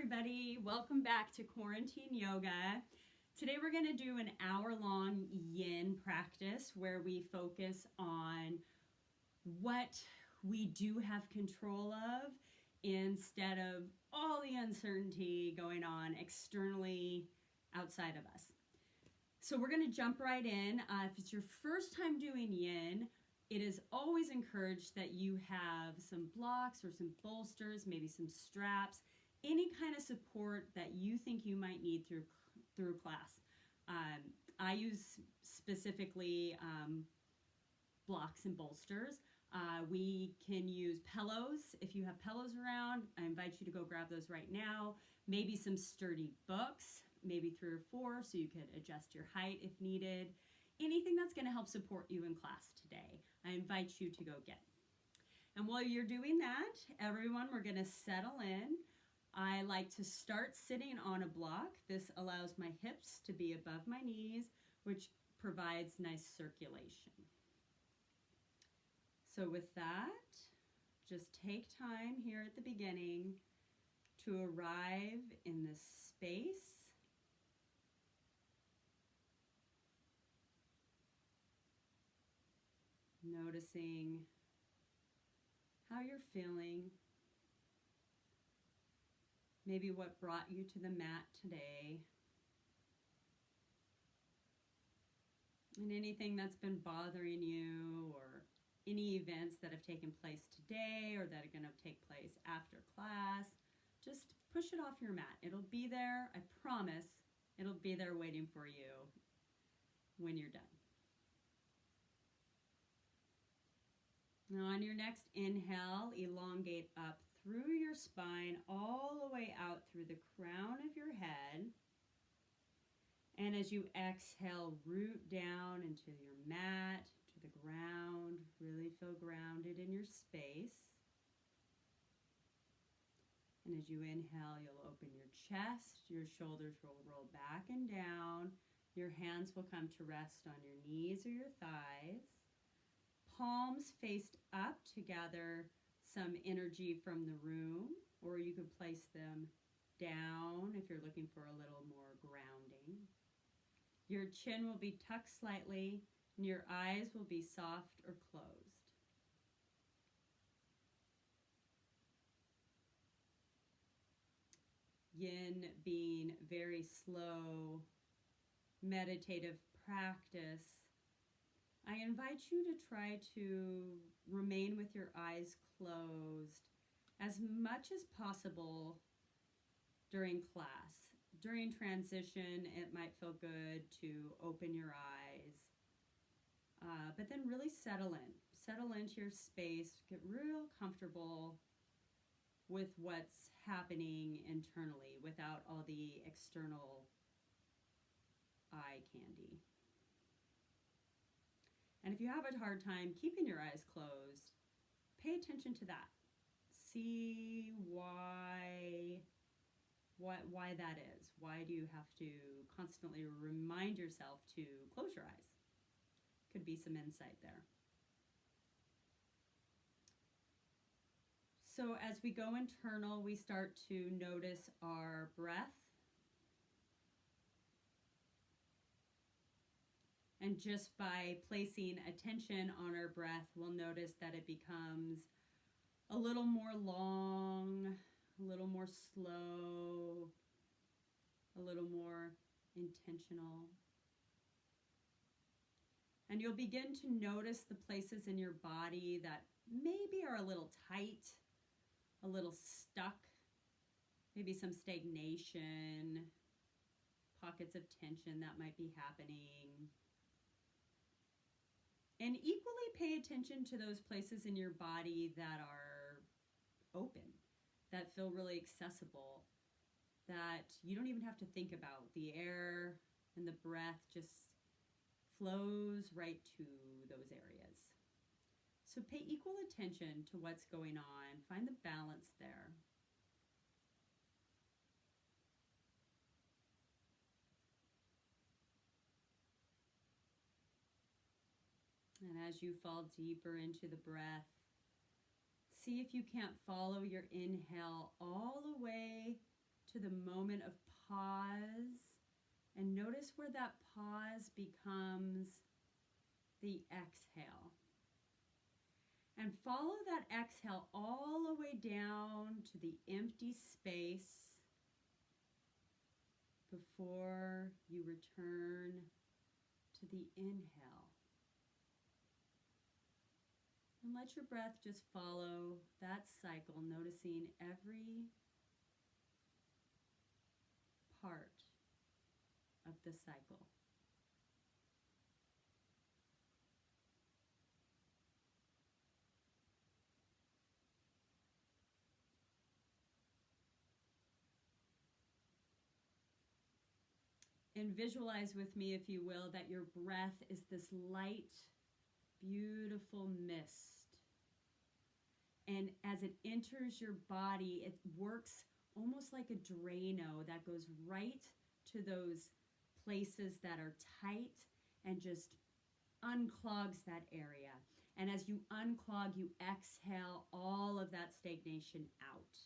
everybody. Welcome back to Quarantine Yoga. Today we're going to do an hour-long yin practice where we focus on what we do have control of instead of all the uncertainty going on externally outside of us. So we're going to jump right in. If it's your first time doing yin, it is always encouraged that you have some blocks or some bolsters, maybe some straps, any kind of support that you think you might need through class. I use specifically blocks and bolsters. We can use pillows. If you have pillows around, I invite you to go grab those right now. Maybe some sturdy books, maybe 3 or 4, so you could adjust your height if needed. Anything that's going to help support you in class today, I invite you to go get. And while you're doing that, everyone, we're going to settle in. I like to start sitting on a block. This allows my hips to be above my knees, which provides nice circulation. So with that, just take time here at the beginning to arrive in this space. Noticing how you're feeling. Maybe what brought you to the mat today. And anything that's been bothering you, or any events that have taken place today or that are going to take place after class, just push it off your mat. It'll be there, I promise. It'll be there waiting for you when you're done. Now on your next inhale, elongate up through your spine, all the way out through the crown of your head. And as you exhale, root down into your mat, to the ground. Really feel grounded in your space. And as you inhale, you'll open your chest. Your shoulders will roll back and down. Your hands will come to rest on your knees or your thighs. Palms faced up to gather some energy from the room, or you could place them down if you're looking for a little more grounding. Your chin will be tucked slightly, and your eyes will be soft or closed. Yin being very slow, meditative practice, I invite you to try to remain with your eyes closed as much as possible during class. During transition, it might feel good to open your eyes, but then really settle in. Settle into your space, get real comfortable with what's happening internally without all the external eye candy. And if you have a hard time keeping your eyes closed, pay attention to that. See why that is. Why do you have to constantly remind yourself to close your eyes? Could be some insight there. So as we go internal, we start to notice our breath. And just by placing attention on our breath, we'll notice that it becomes a little more long, a little more slow, a little more intentional. And you'll begin to notice the places in your body that maybe are a little tight, a little stuck, maybe some stagnation, pockets of tension that might be happening. And equally pay attention to those places in your body that are open, that feel really accessible, that you don't even have to think about. The air and the breath just flows right to those areas. So pay equal attention to what's going on. Find the balance there. And as you fall deeper into the breath, see if you can't follow your inhale all the way to the moment of pause, and notice where that pause becomes the exhale. And follow that exhale all the way down to the empty space before you return to the inhale. And let your breath just follow that cycle, noticing every part of the cycle. And visualize with me, if you will, that your breath is this light, beautiful mist. And as it enters your body, it works almost like a Drano that goes right to those places that are tight and just unclogs that area. And as you unclog, you exhale all of that stagnation out.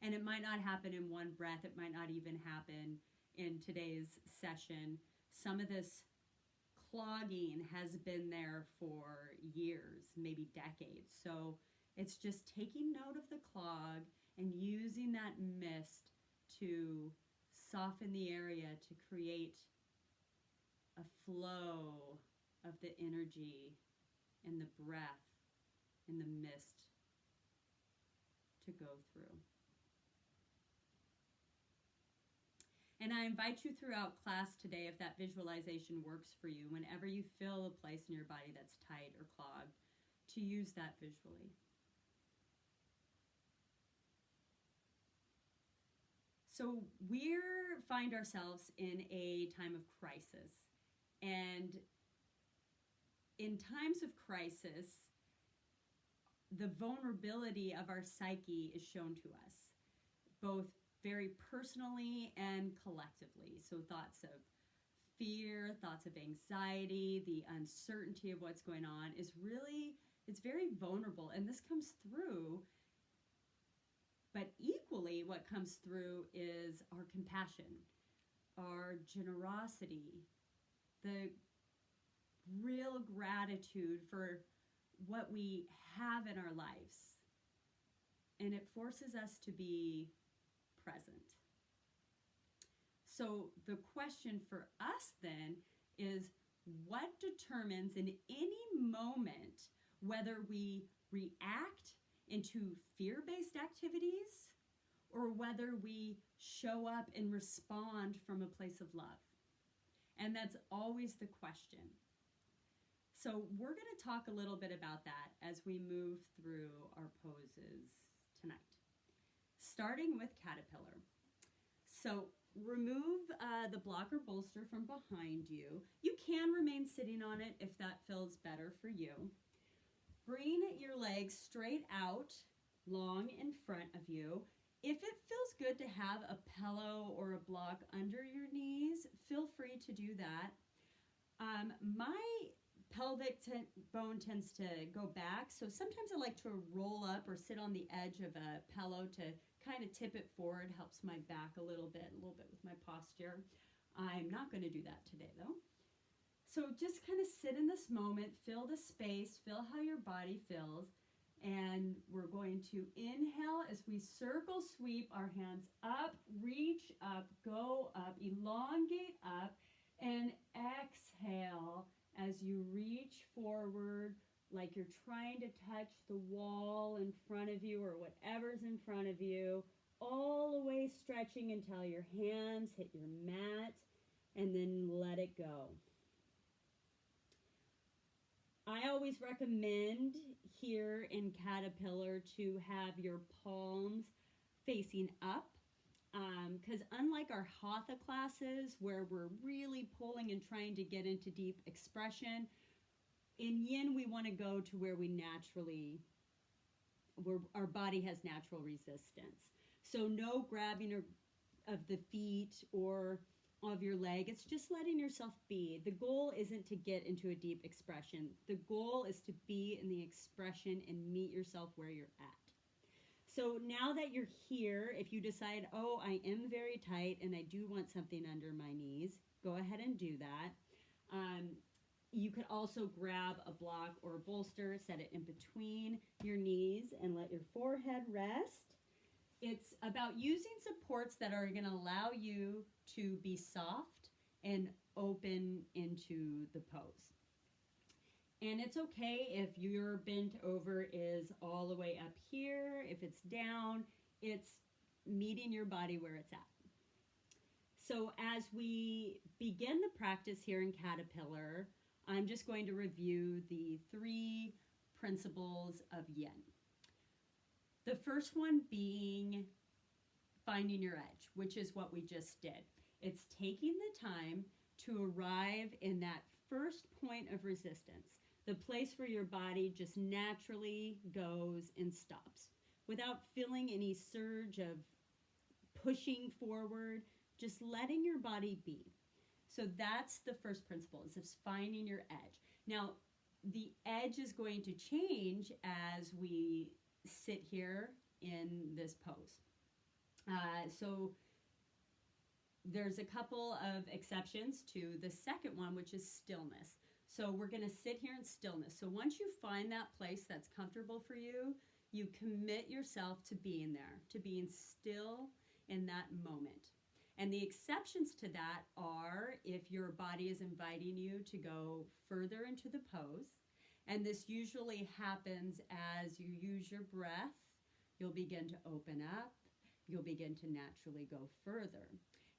And it might not happen in one breath. It might not even happen in today's session. Some of this clogging has been there for years, maybe decades. So it's just taking note of the clog and using that mist to soften the area, to create a flow of the energy and the breath and the mist to go through. And I invite you throughout class today, if that visualization works for you, whenever you feel a place in your body that's tight or clogged, to use that visually. So we find ourselves in a time of crisis. And in times of crisis, the vulnerability of our psyche is shown to us, both very personally and collectively. So thoughts of fear, thoughts of anxiety, the uncertainty of what's going on is really, it's very vulnerable. And this comes through, but equally what comes through is our compassion, our generosity, the real gratitude for what we have in our lives. And it forces us to be present. So the question for us then is, what determines in any moment whether we react into fear-based activities or whether we show up and respond from a place of love? And that's always the question. So we're going to talk a little bit about that as we move through our poses tonight. Starting with caterpillar. So remove the block or bolster from behind you. You can remain sitting on it if that feels better for you. Bring your legs straight out, long in front of you. If it feels good to have a pillow or a block under your knees, feel free to do that. My pelvic bone tends to go back, so sometimes I like to roll up or sit on the edge of a pillow to kind of tip it forward. Helps my back a little bit with my posture. I'm not going to do that today though. So just kind of sit in this moment, feel the space, feel how your body feels, and we're going to inhale as we circle sweep our hands up, reach up, go up, elongate up, and exhale as you reach forward like you're trying to touch the wall in front of you or whatever's in front of you, all the way stretching until your hands hit your mat, and then let it go. I always recommend here in caterpillar to have your palms facing up, because unlike our hatha classes where we're really pulling and trying to get into deep expression, in yin we want to go to where our body has natural resistance. So no grabbing of the feet or of your leg. It's just letting yourself be. The goal isn't to get into a deep expression. The goal is to be in the expression and meet yourself where you're at. So now that you're here, if you decide, oh, I am very tight and I do want something under my knees, go ahead and do that. You could also grab a block or a bolster, set it in between your knees, and let your forehead rest. It's about using supports that are going to allow you to be soft and open into the pose. And it's okay if your bent over is all the way up here. If it's down, it's meeting your body where it's at. So as we begin the practice here in Caterpillar, I'm just going to review the 3 principles of Yin. The first one being finding your edge, which is what we just did. It's taking the time to arrive in that first point of resistance, the place where your body just naturally goes and stops without feeling any surge of pushing forward, just letting your body be. So that's the first principle, is just finding your edge. Now, the edge is going to change as we sit here in this pose. So there's a couple of exceptions to the second one, which is stillness. So we're going to sit here in stillness. So once you find that place that's comfortable for you, you commit yourself to being there, to being still in that moment. And the exceptions to that are if your body is inviting you to go further into the pose. And this usually happens as you use your breath. You'll begin to open up. You'll begin to naturally go further.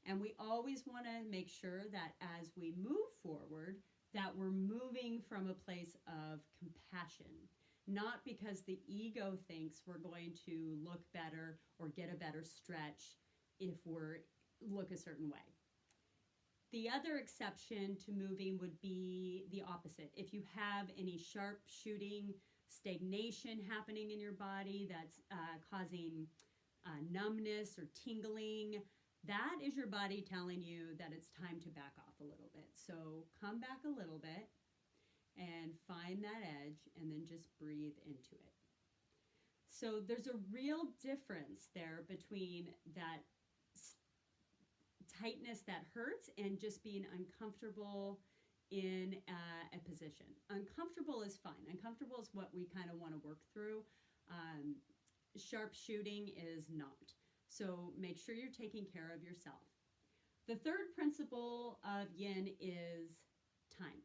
And we always want to make sure that as we move forward, that we're moving from a place of compassion, not because the ego thinks we're going to look better or get a better stretch if we're look a certain way. The other exception to moving would be the opposite. If you have any sharp shooting stagnation happening in your body that's causing numbness or tingling, that is your body telling you that it's time to back off a little bit. So come back a little bit and find that edge and then just breathe into it. So there's a real difference there between that tightness that hurts and just being uncomfortable in a position. Uncomfortable is fine. Uncomfortable is what we kind of want to work through. Sharp shooting is not. So make sure you're taking care of yourself. The third principle of Yin is time.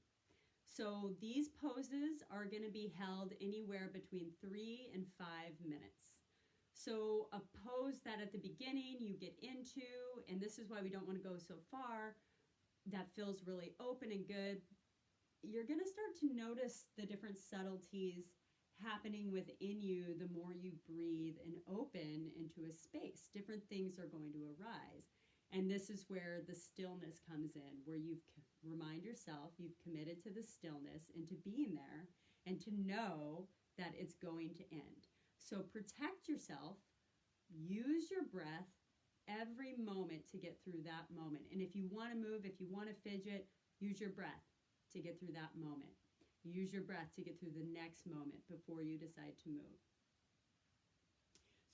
So these poses are going to be held anywhere between 3 and 5 minutes. So a pose that at the beginning you get into, and this is why we don't want to go so far, that feels really open and good, you're going to start to notice the different subtleties happening within you the more you breathe and open into a space. Different things are going to arise. And this is where the stillness comes in, where you remind yourself you've committed to the stillness and to being there and to know that it's going to end. So protect yourself, use your breath every moment to get through that moment. And if you want to move, if you want to fidget, use your breath to get through that moment. Use your breath to get through the next moment before you decide to move.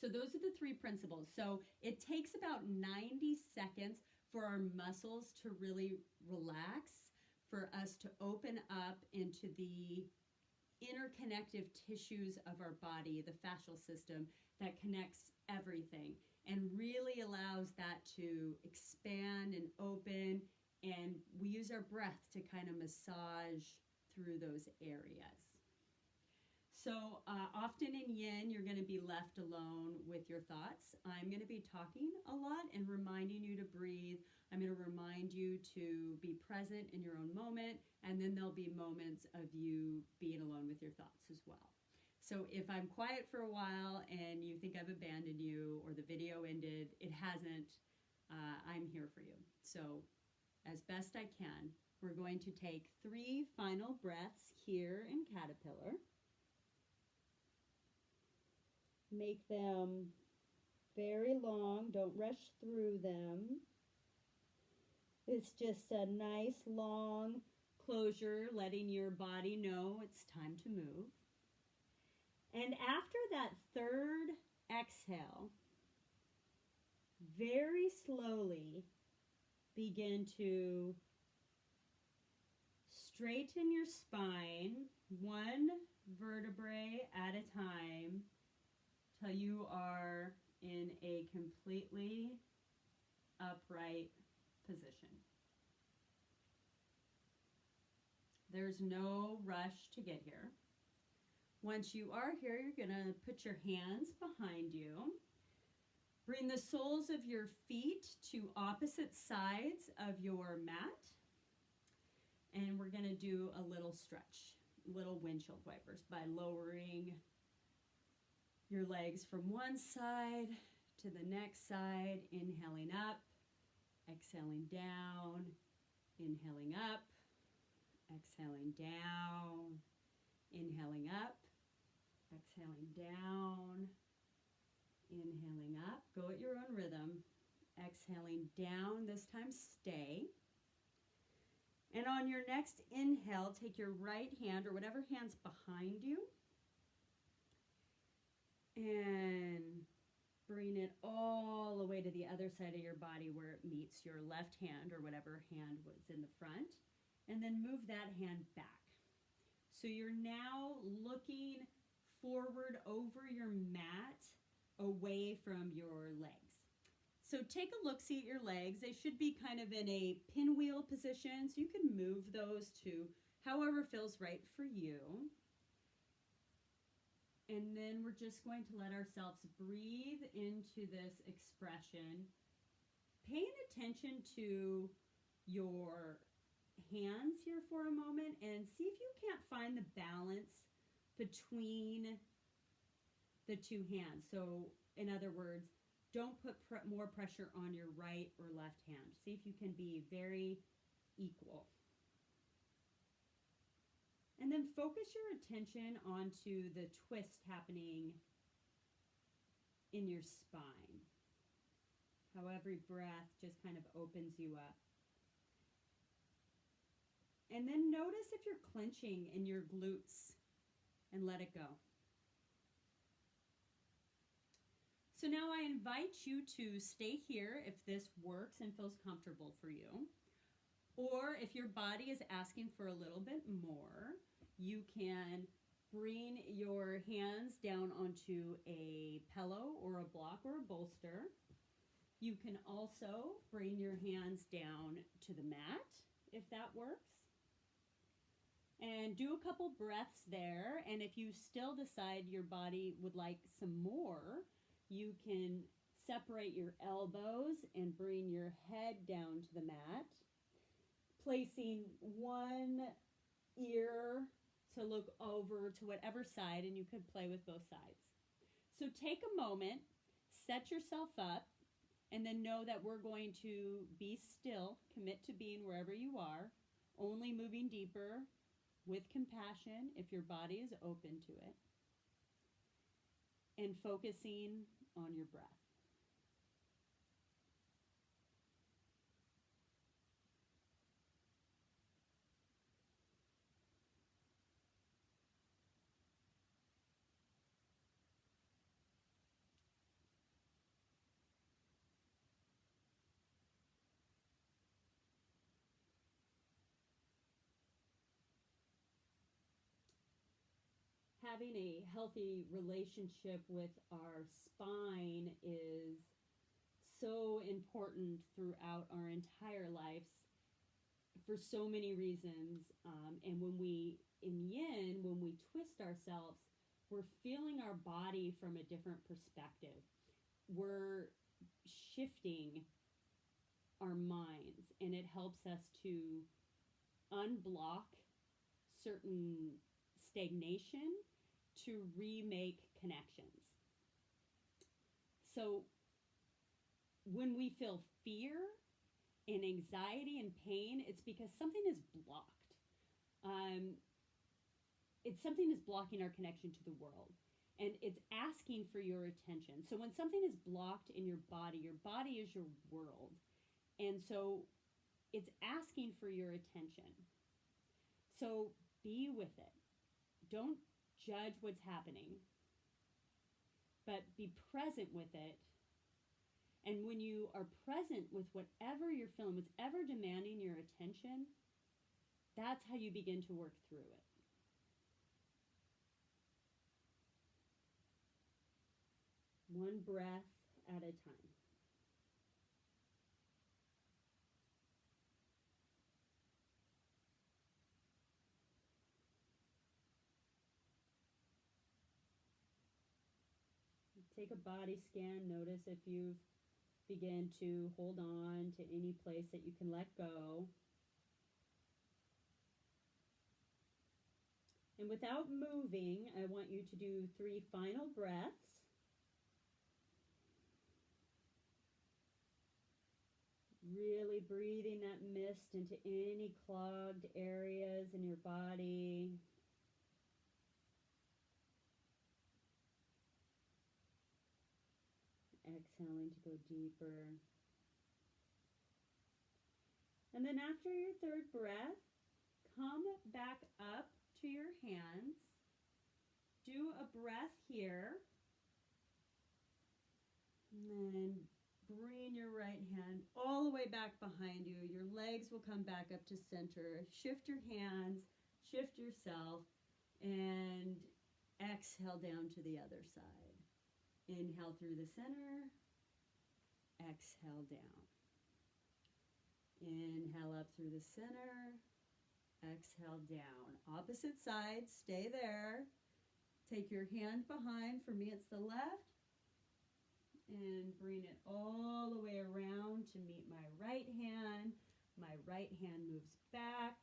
So those are the 3 principles. So it takes about 90 seconds for our muscles to really relax, for us to open up into the interconnective tissues of our body, the fascial system that connects everything and really allows that to expand and open. And we use our breath to kind of massage through those areas. So often in Yin, you're going to be left alone with your thoughts. I'm going to be talking a lot and reminding you to breathe. I'm going to remind you to be present in your own moment, and then there'll be moments of you being alone with your thoughts as well. So if I'm quiet for a while and you think I've abandoned you or the video ended, it hasn't. I'm here for you. So as best I can, we're going to take 3 final breaths here in Caterpillar. Make them very long. Don't rush through them. It's just a nice long closure, letting your body know it's time to move. And after that third exhale, very slowly begin to straighten your spine one vertebrae at a time till you are in a completely upright position. There's no rush to get here. Once you are here, you're going to put your hands behind you. Bring the soles of your feet to opposite sides of your mat. And we're going to do a little stretch, little windshield wipers, by lowering your legs from one side to the next side, inhaling up, exhaling down, inhaling up, exhaling down, inhaling up, exhaling down, inhaling up. Go at your own rhythm. Exhaling down, this time stay. And on your next inhale, take your right hand or whatever hand's behind you and bring it all the way to the other side of your body where it meets your left hand or whatever hand was in the front. And then move that hand back. So you're now looking forward over your mat, away from your legs. So take a look-see at your legs. They should be kind of in a pinwheel position, so you can move those to however feels right for you. And then we're just going to let ourselves breathe into this expression, paying attention to your hands here for a moment and see if you can't find the balance between the two hands. So in other words, don't put more pressure on your right or left hand. See if you can be very equal. And then focus your attention onto the twist happening in your spine. How every breath just kind of opens you up. And then notice if you're clenching in your glutes and let it go. So now I invite you to stay here if this works and feels comfortable for you. Or if your body is asking for a little bit more, you can bring your hands down onto a pillow or a block or a bolster. You can also bring your hands down to the mat if that works. And do a couple breaths there. And if you still decide your body would like some more, you can separate your elbows and bring your head down to the mat, placing one ear to look over to whatever side, and you could play with both sides. So take a moment, set yourself up, and then know that we're going to be still, commit to being wherever you are, only moving deeper with compassion if your body is open to it, and focusing on your breath. Having a healthy relationship with our spine is so important throughout our entire lives for so many reasons. And when we, in Yin, when we twist ourselves, we're feeling our body from a different perspective. We're shifting our minds, and it helps us to unblock certain stagnation to remake connections. So when we feel fear and anxiety and pain, it's because something is blocked. Something is blocking our connection to the world, and it's asking for your attention. So when something is blocked in your body is your world, and so it's asking for your attention. So be with it. Don't judge what's happening. but be present with it. And when you are present with whatever you're feeling, whatever demanding your attention, that's how you begin to work through it. One breath at a time. Take a body scan. Notice if you've begin to hold on to any place that you can let go. And without moving, I want you to do 3 final breaths. Really breathing that mist into any clogged areas in your body. Exhaling to go deeper. And then after your 3rd breath, come back up to your hands. Do a breath here. And then bring your right hand all the way back behind you. Your legs will come back up to center. Shift your hands, shift yourself, and exhale down to the other side. Inhale through the center, exhale down. Inhale up through the center, exhale down. Opposite side, stay there. Take your hand behind. For me, it's the left. And bring it all the way around to meet my right hand. My right hand moves back,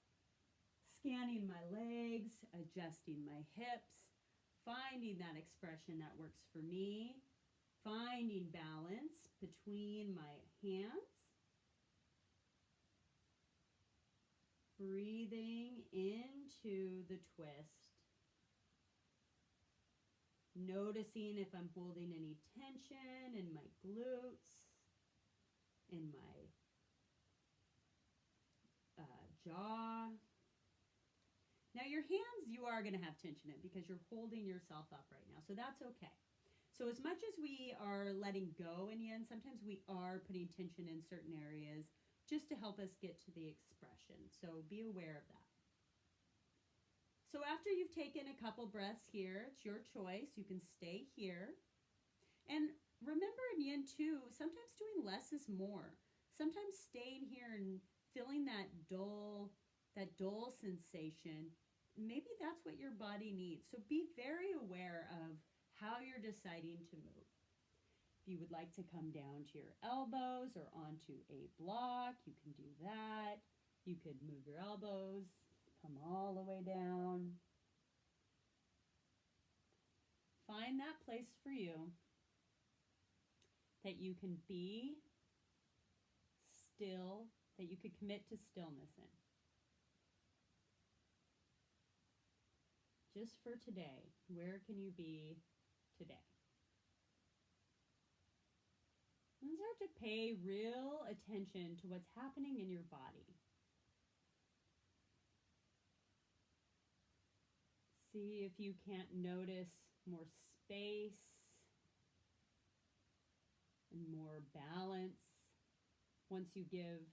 scanning my legs, adjusting my hips, finding that expression that works for me, finding balance between my hands, breathing into the twist, noticing if I'm holding any tension in my glutes, in my jaw. Now your hands, you are going to have tension in because you're holding yourself up right now. So that's okay. So as much as we are letting go in yin, sometimes we are putting tension in certain areas just to help us get to the expression. So be aware of that. So after you've taken a couple breaths here, it's your choice. You can stay here. And remember in yin too, sometimes doing less is more. Sometimes staying here and feeling that dull sensation, maybe that's what your body needs. So be very aware of how you're deciding to move. If you would like to come down to your elbows or onto a block, you can do that. You could move your elbows, come all the way down. Find that place for you that you can be still, that you could commit to stillness in. Just for today, where can you be today? And start to pay real attention to what's happening in your body. See if you can't notice more space and more balance once you give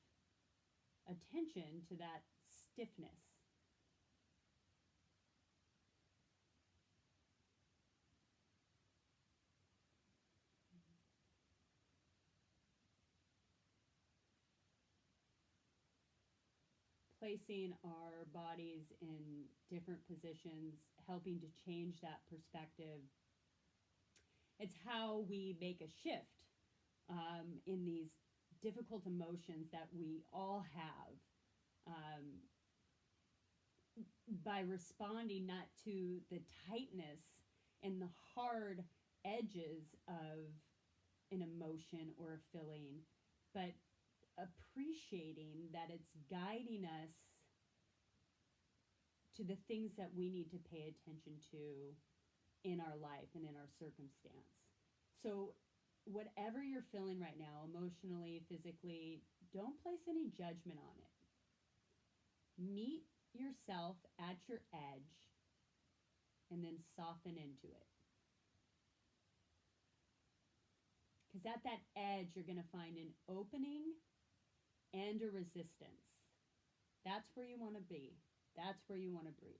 attention to that stiffness. Placing our bodies in different positions, helping to change that perspective. It's how we make a shift in these difficult emotions that we all have by responding not to the tightness and the hard edges of an emotion or a feeling, but appreciating that it's guiding us to the things that we need to pay attention to in our life and in our circumstance. So whatever you're feeling right now, emotionally, physically, don't place any judgment on it. Meet yourself at your edge and then soften into it. Because at that edge, you're going to find an opening and a resistance. That's where you want to be. That's where you want to breathe.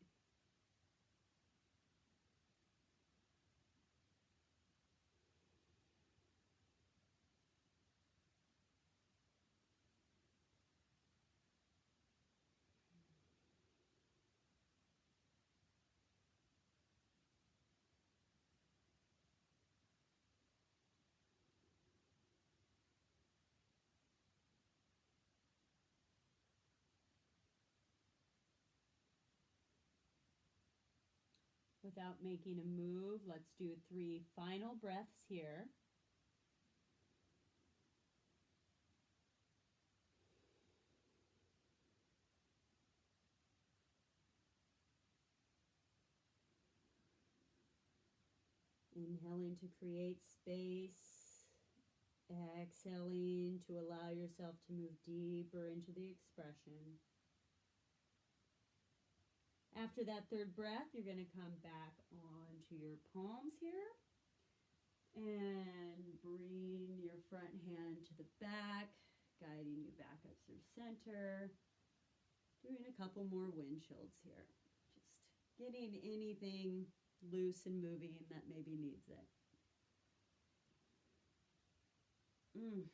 Without making a move, let's do 3 final breaths here. Inhaling to create space, exhaling to allow yourself to move deeper into the expression. After that 3rd breath, you're going to come back onto your palms here and bring your front hand to the back, guiding you back up through center. Doing a couple more windshields here. Just getting anything loose and moving that maybe needs it. And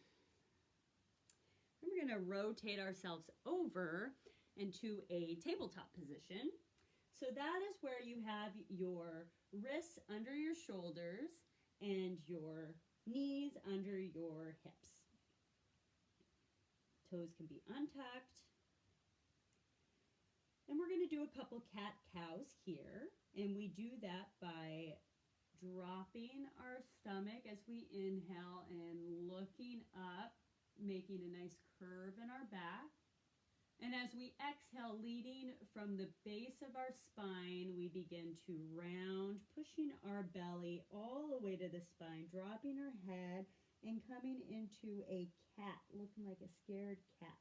we're going to rotate ourselves over into a tabletop position. So that is where you have your wrists under your shoulders and your knees under your hips. Toes can be untucked. And we're going to do a couple cat-cows here. And we do that by dropping our stomach as we inhale and looking up, making a nice curve in our back. And as we exhale, leading from the base of our spine, we begin to round, pushing our belly all the way to the spine, dropping our head and coming into a cat, looking like a scared cat.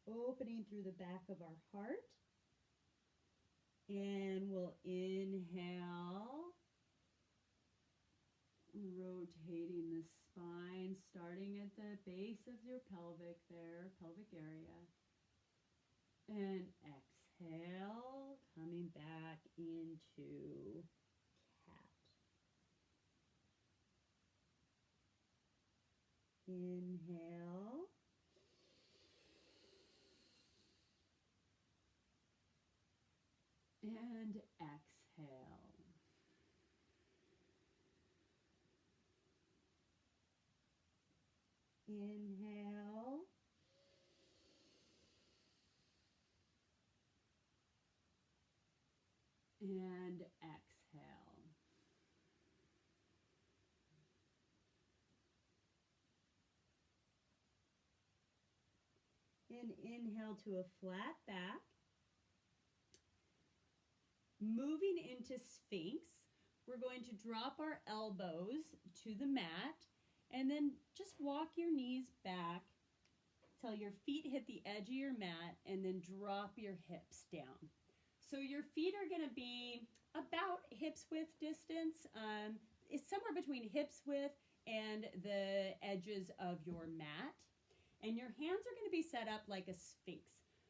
Opening through the back of our heart. And we'll inhale, rotating the spine, starting at the base of your pelvic area. And exhale, coming back into cat. Inhale. And exhale. Inhale. And exhale. And inhale to a flat back. Moving into Sphinx, we're going to drop our elbows to the mat and then just walk your knees back till your feet hit the edge of your mat and then drop your hips down. So your feet are going to be about hips width distance. It's somewhere between hips width and the edges of your mat. And your hands are going to be set up like a Sphinx.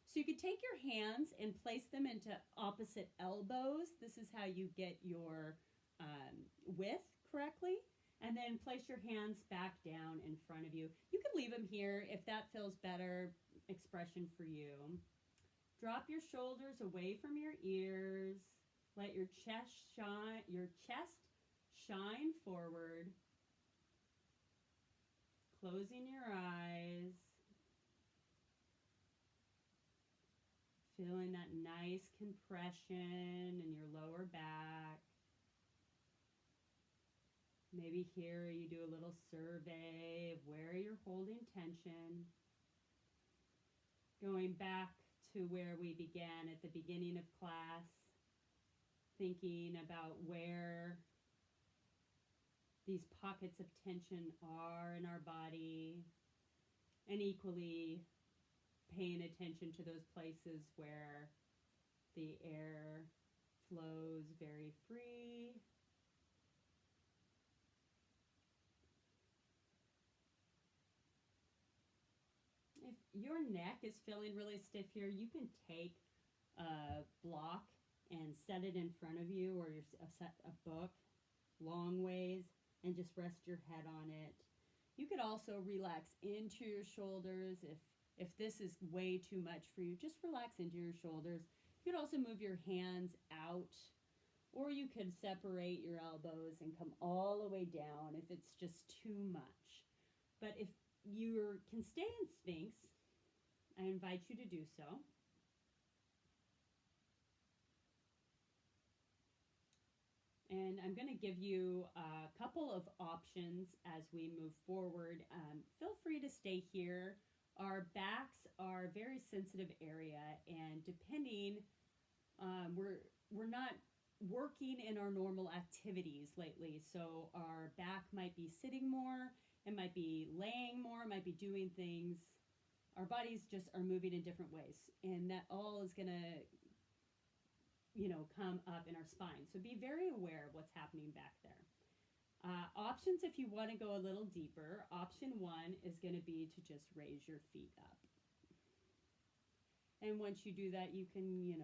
So you could take your hands and place them into opposite elbows. This is how you get your width correctly. And then place your hands back down in front of you. You can leave them here if that feels better expression for you. Drop your shoulders away from your ears. Let your chest shine forward. Closing your eyes. Feeling that nice compression in your lower back. Maybe here you do a little survey of where you're holding tension. Going back to where we began at the beginning of class, thinking about where these pockets of tension are in our body, and equally paying attention to those places where the air flows very free. your neck is feeling really stiff here, you can take a block and set it in front of you, or a book long ways, and just rest your head on it. You could also relax into your shoulders. If this is way too much for you, just relax into your shoulders. You could also move your hands out, or you could separate your elbows and come all the way down if it's just too much. But if you can stay in Sphinx, I invite you to do so. And I'm going to give you a couple of options as we move forward. Feel free to stay here. Our backs are a very sensitive area, and depending, we're not working in our normal activities lately, so our back might be sitting more, it might be laying more, it might be doing things. Our bodies just are moving in different ways, and that all is going to come up in our spine. So be very aware of what's happening back there. Options if you want to go a little deeper. Option 1 is going to be to just raise your feet up. And once you do that, you can,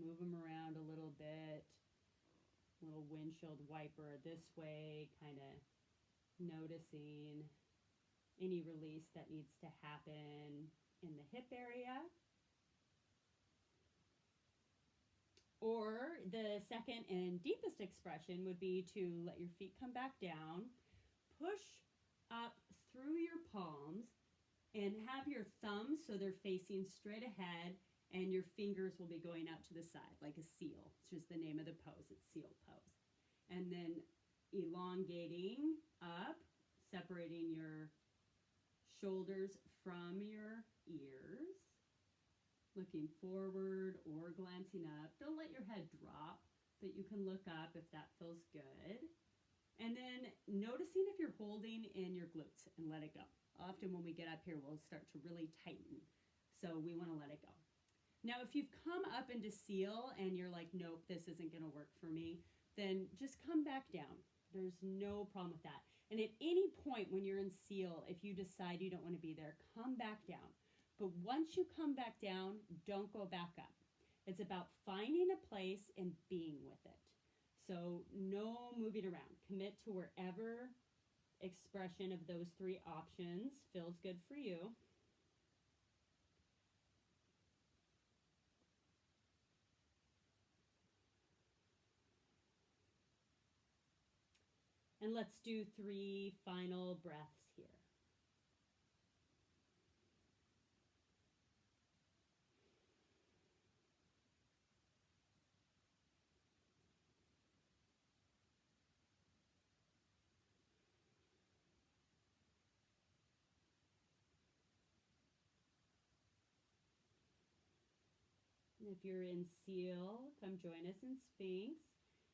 move them around a little bit. Little windshield wiper this way, kind of noticing any release that needs to happen in the hip area. Or the second and deepest expression would be to let your feet come back down, push up through your palms, and have your thumbs so they're facing straight ahead, and your fingers will be going out to the side like a seal. It's just the name of the pose. It's seal pose. And then elongating up, separating your shoulders from your ears, looking forward or glancing up. Don't let your head drop, but you can look up if that feels good. And then noticing if you're holding in your glutes, and let it go. Often when we get up here, we'll start to really tighten. So we want to let it go. Now, if you've come up into seal and you're like, nope, this isn't going to work for me, then just come back down. There's no problem with that. And at any point when you're in seal, if you decide you don't want to be there, come back down. But once you come back down, don't go back up. It's about finding a place and being with it. So no moving around. Commit to wherever expression of those 3 options feels good for you. And let's do 3 final breaths here. If you're in seal, come join us in Sphinx.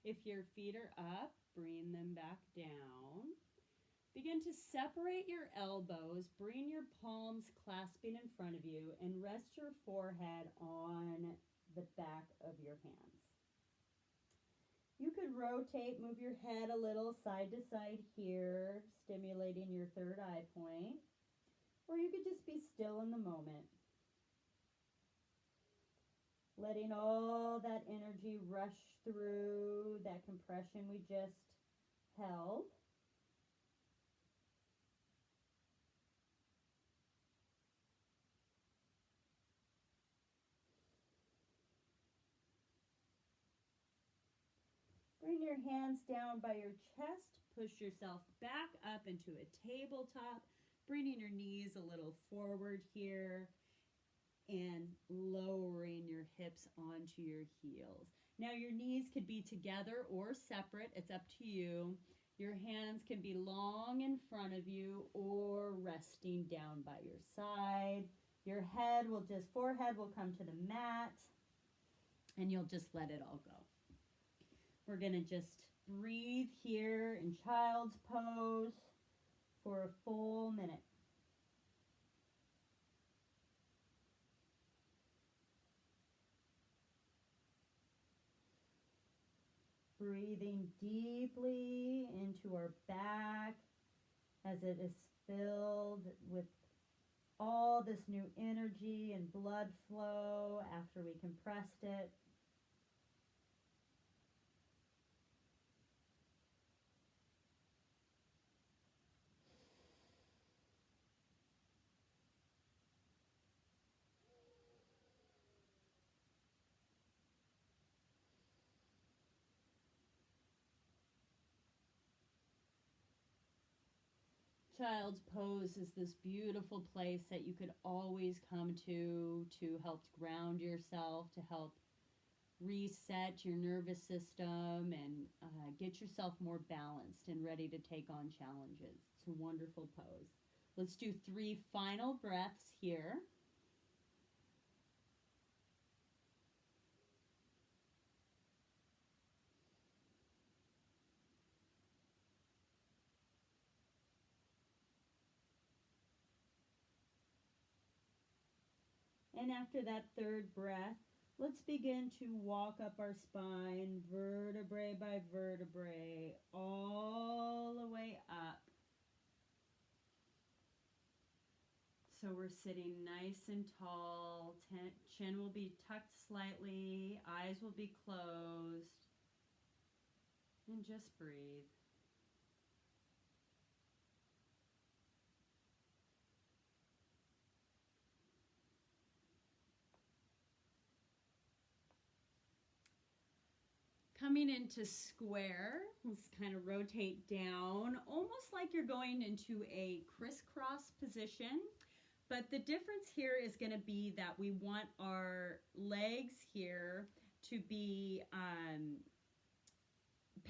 If your feet are up, bring them back down. Begin to separate your elbows, bring your palms clasping in front of you, and rest your forehead on the back of your hands. You could rotate, move your head a little side to side here, stimulating your third eye point, or you could just be still in the moment. Letting all that energy rush through that compression we just held. Bring your hands down by your chest. Push yourself back up into a tabletop, bringing your knees a little forward here, and lowering your hips onto your heels. Now your knees could be together or separate. It's up to you. Your hands can be long in front of you or resting down by your side. Your forehead will come to the mat, and you'll just let it all go. We're going to just breathe here in child's pose for a full minute. Breathing deeply into our back as it is filled with all this new energy and blood flow after we compressed it. Child's pose is this beautiful place that you could always come to help ground yourself, to help reset your nervous system and get yourself more balanced and ready to take on challenges. It's a wonderful pose. Let's do 3 final breaths here. And after that 3rd breath, let's begin to walk up our spine, vertebrae by vertebrae, all the way up. So we're sitting nice and tall, chin will be tucked slightly, eyes will be closed, and just breathe. Coming into square, let's kind of rotate down, almost like you're going into a crisscross position. But the difference here is going to be that we want our legs here to be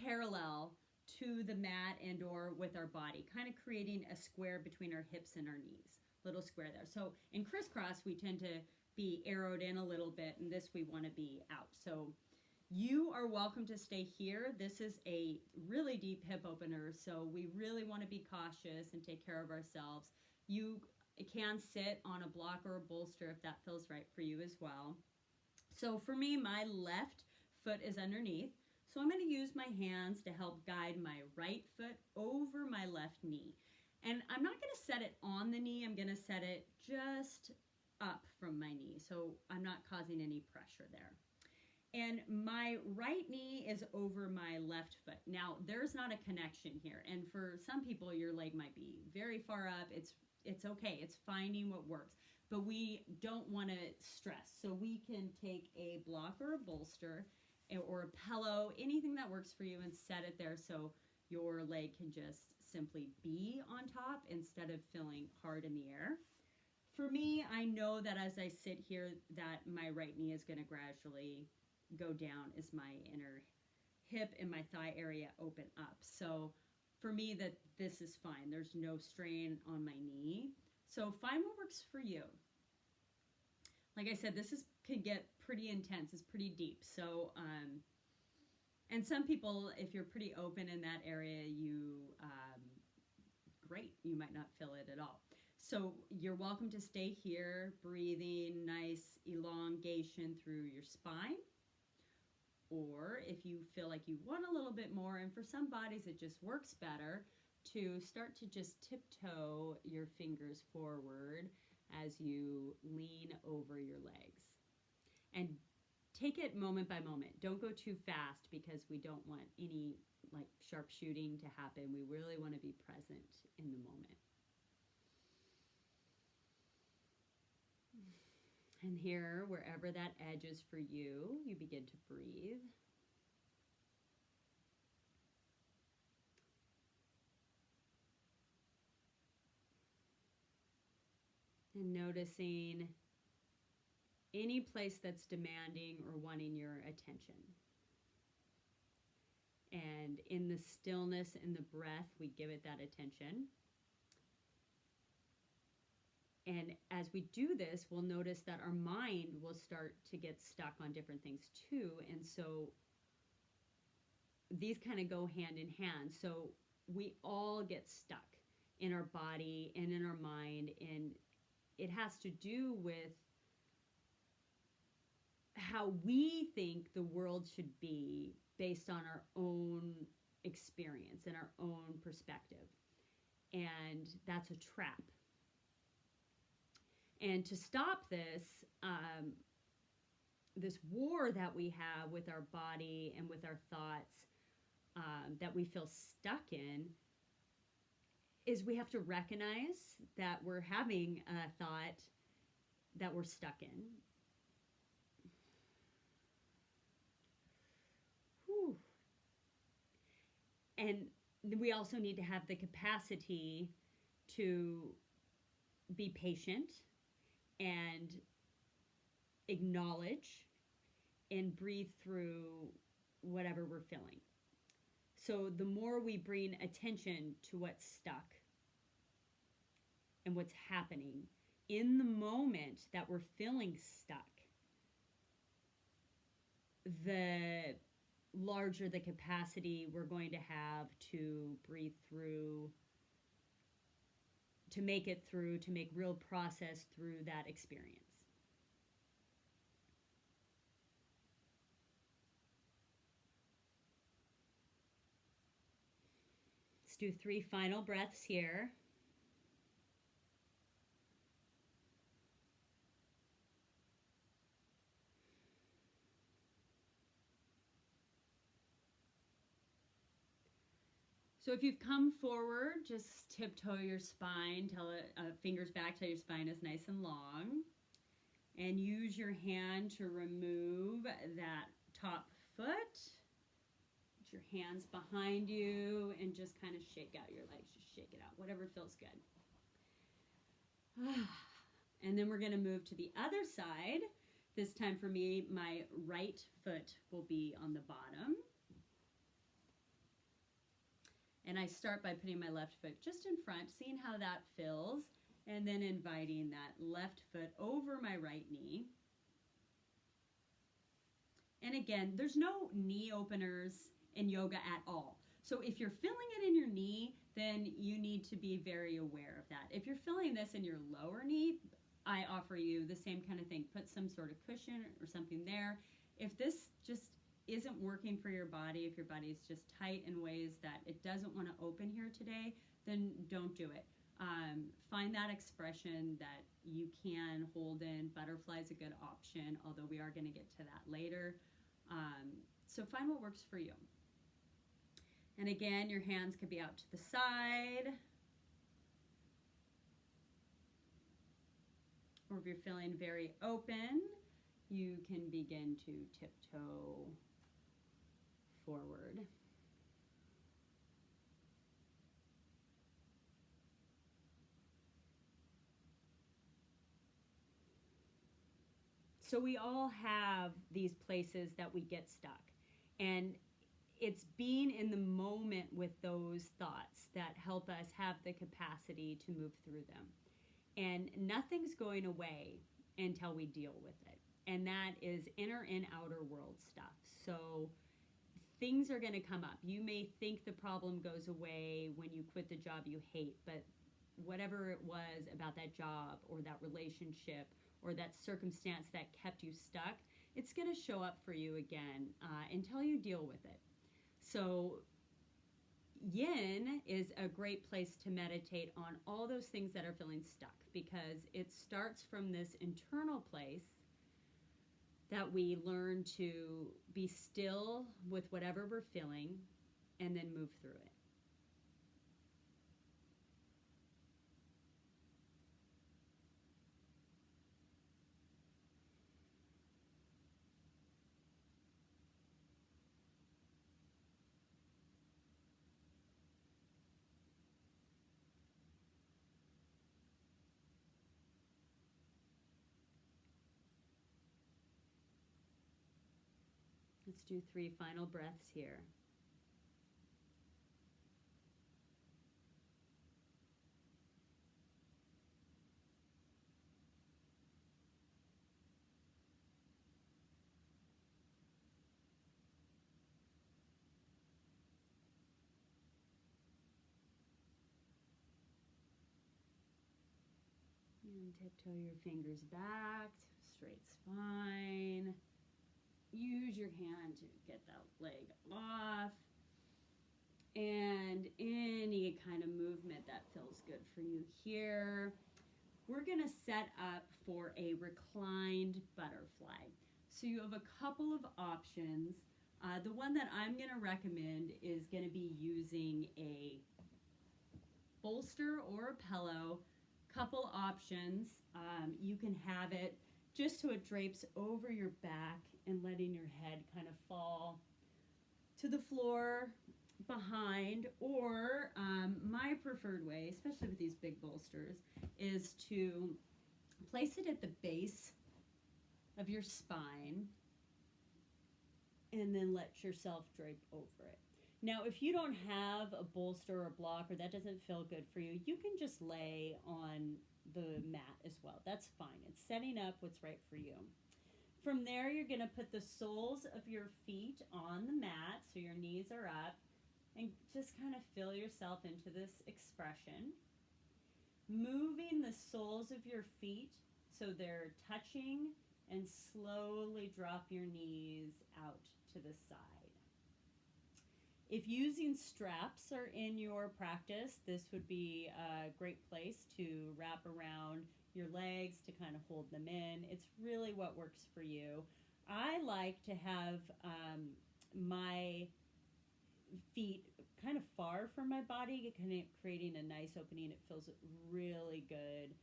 parallel to the mat and or with our body, kind of creating a square between our hips and our knees, little square there. So in crisscross, we tend to be arrowed in a little bit, and this we want to be out. So you are welcome to stay here. This is a really deep hip opener, so we really want to be cautious and take care of ourselves. You can sit on a block or a bolster if that feels right for you as well. So for me, my left foot is underneath, so I'm going to use my hands to help guide my right foot over my left knee. And I'm not going to set it on the knee, I'm going to set it just up from my knee, so I'm not causing any pressure there. And my right knee is over my left foot. Now, there's not a connection here. And for some people, your leg might be very far up. It's okay. It's finding what works. But we don't want to stress. So we can take a block or a bolster or a pillow, anything that works for you, and set it there so your leg can just simply be on top instead of feeling hard in the air. For me, I know that as I sit here that my right knee is going to gradually go down as my inner hip and my thigh area open up. So for me, that this is fine. There's no strain on my knee. So find what works for you. Like I said, this can get pretty intense. It's pretty deep. So, and some people, if you're pretty open in that area, great. You might not feel it at all. So you're welcome to stay here, breathing, nice elongation through your spine. Or if you feel like you want a little bit more, and for some bodies it just works better, to start to just tiptoe your fingers forward as you lean over your legs. And take it moment by moment. Don't go too fast because we don't want any like sharp shooting to happen. We really want to be present in the moment. And here, wherever that edge is for you, you begin to breathe. And noticing any place that's demanding or wanting your attention. And in the stillness, in the breath, we give it that attention. And as we do this, we'll notice that our mind will start to get stuck on different things too. And so these kind of go hand in hand. So we all get stuck in our body and in our mind. And it has to do with how we think the world should be based on our own experience and our own perspective. And that's a trap. And to stop this, this war that we have with our body and with our thoughts that we feel stuck in, is we have to recognize that we're having a thought that we're stuck in. Whew. And we also need to have the capacity to be patient and acknowledge and breathe through whatever we're feeling. So the more we bring attention to what's stuck and what's happening in the moment that we're feeling stuck, the larger the capacity we're going to have to breathe through, to make it through, to make real process through that experience. Let's do 3 final breaths here. So if you've come forward, just tiptoe your spine, fingers back till your spine is nice and long. And use your hand to remove that top foot. Put your hands behind you and just kind of shake out your legs. Just shake it out, whatever feels good. And then we're going to move to the other side. This time for me, my right foot will be on the bottom. And I start by putting my left foot just in front, seeing how that feels, and then inviting that left foot over my right knee. And again, there's no knee openers in yoga at all. So if you're feeling it in your knee, then you need to be very aware of that. If you're feeling this in your lower knee, I offer you the same kind of thing. Put some sort of cushion or something there. If this just isn't working for your body, if your body is just tight in ways that it doesn't want to open here today, then don't do it. Find that expression that you can hold in. Butterfly is a good option, although we are going to get to that later. So find what works for you. And again, your hands could be out to the side. Or if you're feeling very open, you can begin to tiptoe forward. So we all have these places that we get stuck. And it's being in the moment with those thoughts that help us have the capacity to move through them. And nothing's going away until we deal with it. And that is inner and outer world stuff. So things are going to come up. You may think the problem goes away when you quit the job you hate, but whatever it was about that job or that relationship or that circumstance that kept you stuck, it's going to show up for you again until you deal with it. So Yin is a great place to meditate on all those things that are feeling stuck, because it starts from this internal place that we learn to be still with whatever we're feeling and then move through it. Let's do 3 final breaths here. And tiptoe your fingers back, straight spine. Use your hand to get that leg off. And any kind of movement that feels good for you here. we're going to set up for a reclined butterfly. So you have a couple of options. The one that I'm going to recommend is going to be using a bolster or a pillow. Couple options. You can have it just so it drapes over your back and letting your head kind of fall to the floor behind, or my preferred way, especially with these big bolsters, is to place it at the base of your spine and then let yourself drape over it. Now, if you don't have a bolster or a block, or that doesn't feel good for you, you can just lay on the mat as well. That's fine. It's setting up what's right for you. From there, you're going to put the soles of your feet on the mat, so your knees are up, and just kind of feel yourself into this expression. Moving the soles of your feet so they're touching, and slowly drop your knees out to the side. If using straps are in your practice, this would be a great place to wrap around your legs to kind of hold them in. It's really what works for you. I like to have my feet kind of far from my body, kind of creating a nice opening. It feels really good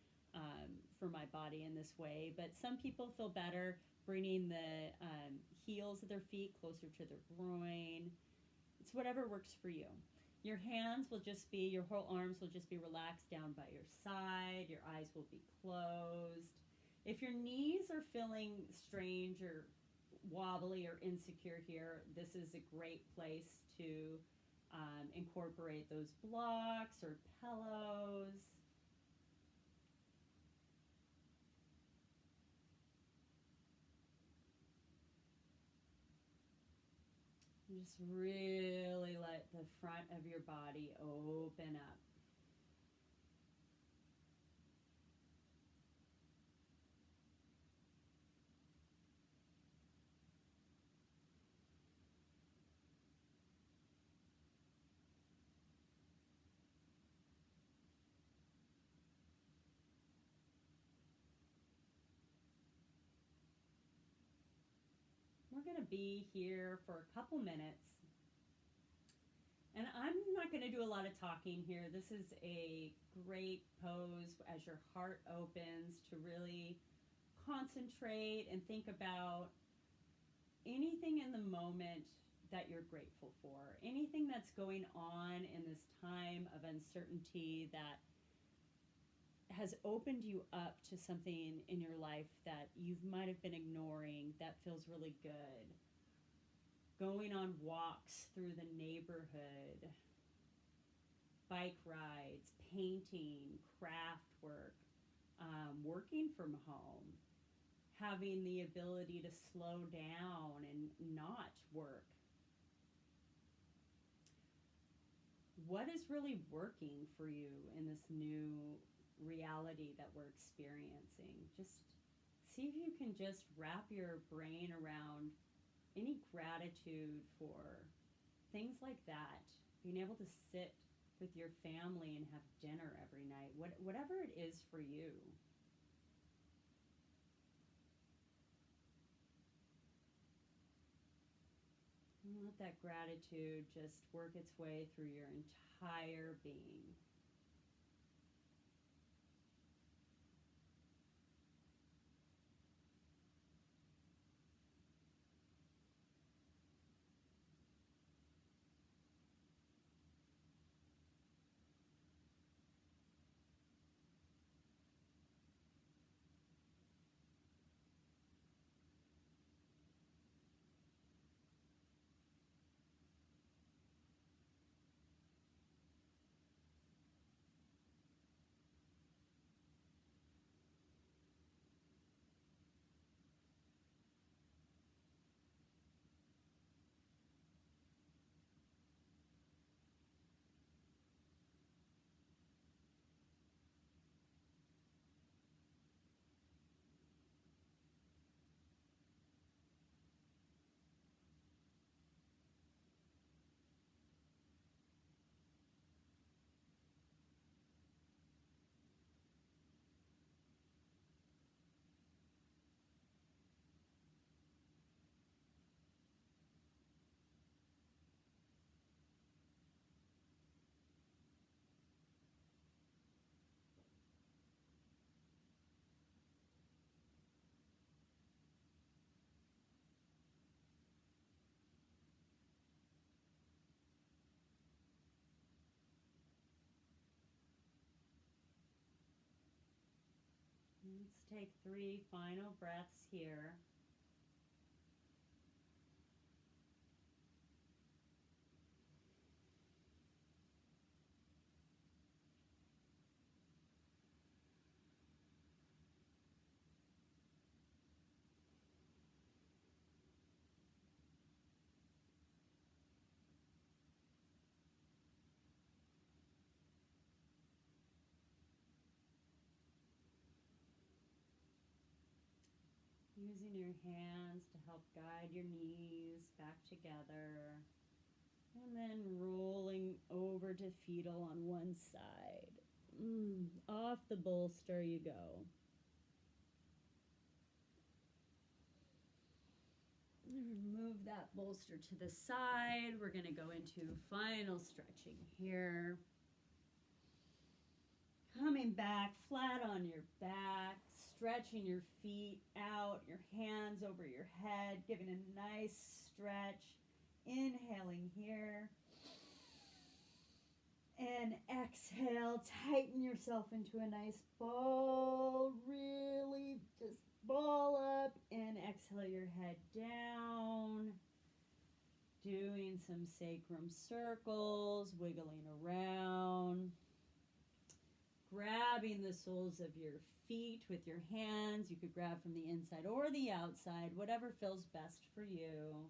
for my body in this way. But some people feel better bringing the heels of their feet closer to their groin. It's whatever works for you. Your hands will just be, your whole arms will just be relaxed down by your side. Your eyes will be closed. If your knees are feeling strange or wobbly or insecure here, this is a great place to incorporate those blocks or pillows. Just really let the front of your body open up. We're going to be here for a couple minutes. And I'm not going to do a lot of talking here. This is a great pose as your heart opens to really concentrate and think about anything in the moment that you're grateful for, anything that's going on in this time of uncertainty that has opened you up to something in your life that you might have been ignoring that feels really good. Going on walks through the neighborhood, bike rides, painting, craft work, working from home, having the ability to slow down and not work. What is really working for you in this new reality that we're experiencing? Just see if you can just wrap your brain around any gratitude for things like that. Being able to sit with your family and have dinner every night, whatever it is for you. And let that gratitude just work its way through your entire being. Let's take 3 final breaths here. Using your hands to help guide your knees back together. And then rolling over to fetal on one side. Off the bolster you go. Move that bolster to the side. We're going to go into final stretching here. Coming back flat on your back, stretching your feet out, your hands over your head, giving a nice stretch. Inhaling here. And exhale, tighten yourself into a nice ball. Really just ball up and exhale your head down. Doing some sacrum circles, wiggling around. Grabbing the soles of your feet with your hands. You could grab from the inside or the outside, whatever feels best for you.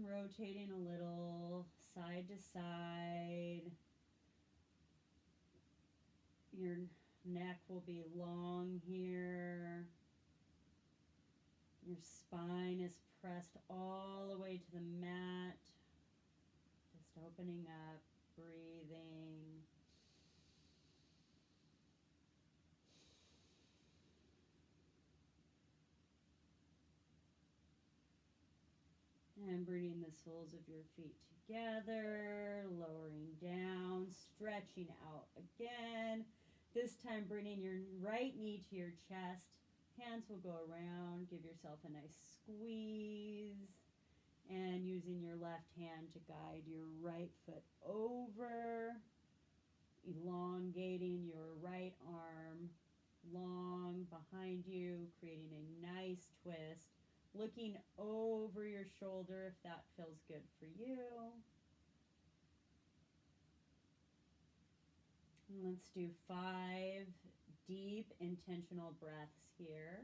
Rotating a little side to side. Your neck will be long here. Your spine is pressed all the way to the mat. Just opening up, breathing. And bringing the soles of your feet together, lowering down, stretching out again. This time bringing your right knee to your chest. Hands will go around. Give yourself a nice squeeze. And using your left hand to guide your right foot over. Elongating your right arm long behind you, creating a nice twist. Looking over your shoulder if that feels good for you. And let's do 5 deep intentional breaths here.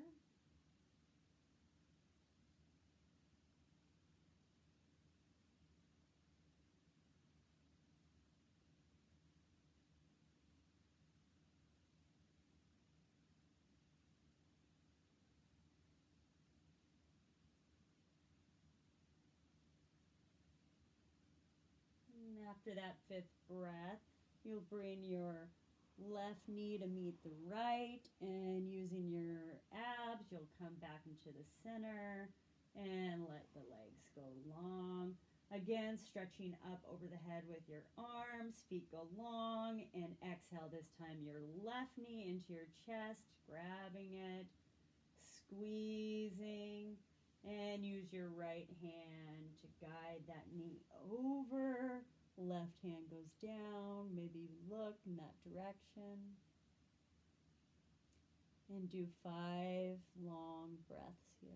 After that 5th breath, you'll bring your left knee to meet the right, and using your abs, you'll come back into the center and let the legs go long. Again, stretching up over the head with your arms, feet go long, and exhale this time your left knee into your chest, grabbing it, squeezing, and use your right hand to guide that knee over. Left hand goes down, maybe look in that direction. And do 5 long breaths here.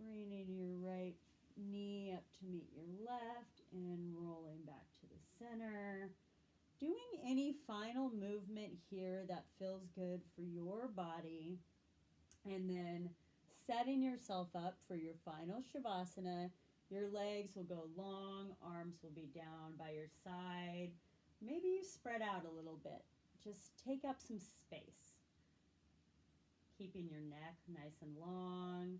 Bringing your right knee up to meet your left and rolling back to the center. Doing any final movement here that feels good for your body. And then setting yourself up for your final Shavasana. Your legs will go long, arms will be down by your side. Maybe you spread out a little bit. Just take up some space. Keeping your neck nice and long.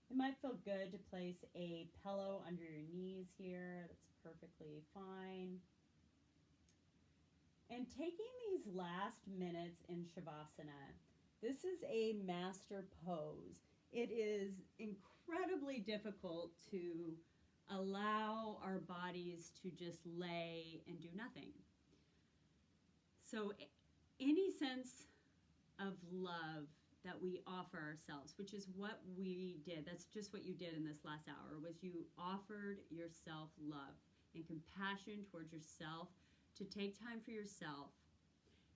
It might feel good to place a pillow under your knees here. That's perfectly fine. And taking these last minutes in Shavasana, this is a master pose. It is incredibly difficult to allow our bodies to just lay and do nothing. So any sense of love that we offer ourselves, which is what we did, that's just what you did in this last hour, was you offered yourself love and compassion towards yourself, to take time for yourself.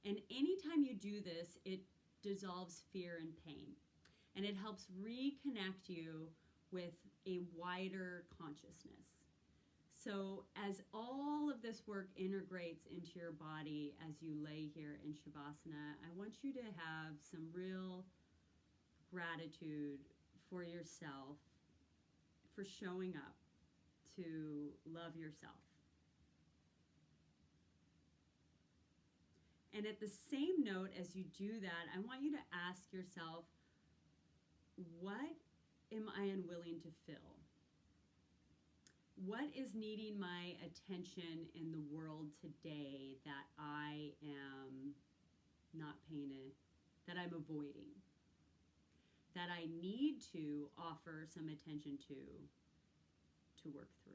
And anytime you do this, it dissolves fear and pain. And it helps reconnect you with a wider consciousness. So as all of this work integrates into your body as you lay here in Shavasana, I want you to have some real gratitude for yourself, for showing up to love yourself. And at the same note, as you do that, I want you to ask yourself, what am I unwilling to fill? What is needing my attention in the world today that I am not paying it, that I'm avoiding, that I need to offer some attention to work through?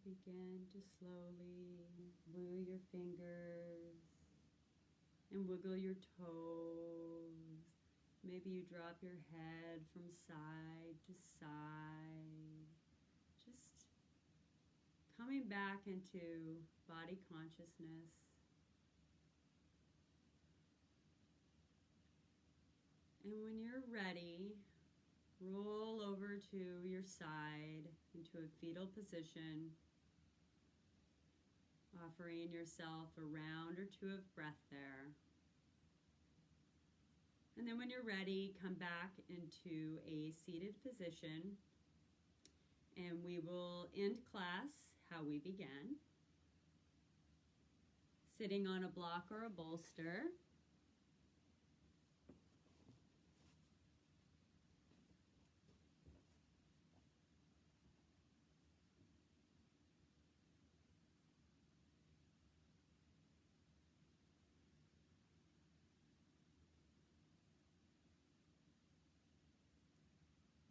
Begin to slowly wiggle your fingers and wiggle your toes. Maybe you drop your head from side to side. Just coming back into body consciousness. And when you're ready, roll over to your side into a fetal position, offering yourself a round or two of breath there. And then when you're ready, come back into a seated position, and we will end class how we began, sitting on a block or a bolster.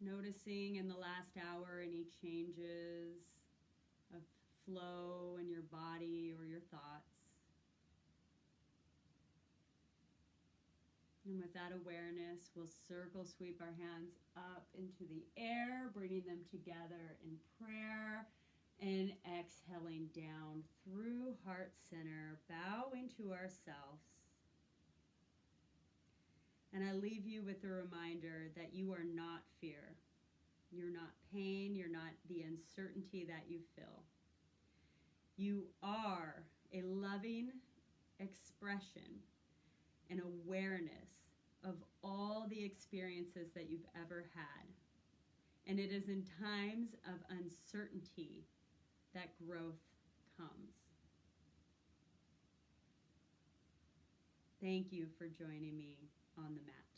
Noticing in the last hour any changes of flow in your body or your thoughts. And with that awareness, we'll circle sweep our hands up into the air, bringing them together in prayer, and exhaling down through heart center, bowing to ourselves. And I leave you with a reminder that you are not fear. You're not pain. You're not the uncertainty that you feel. You are a loving expression and awareness of all the experiences that you've ever had. And it is in times of uncertainty that growth comes. Thank you for joining me on the mat.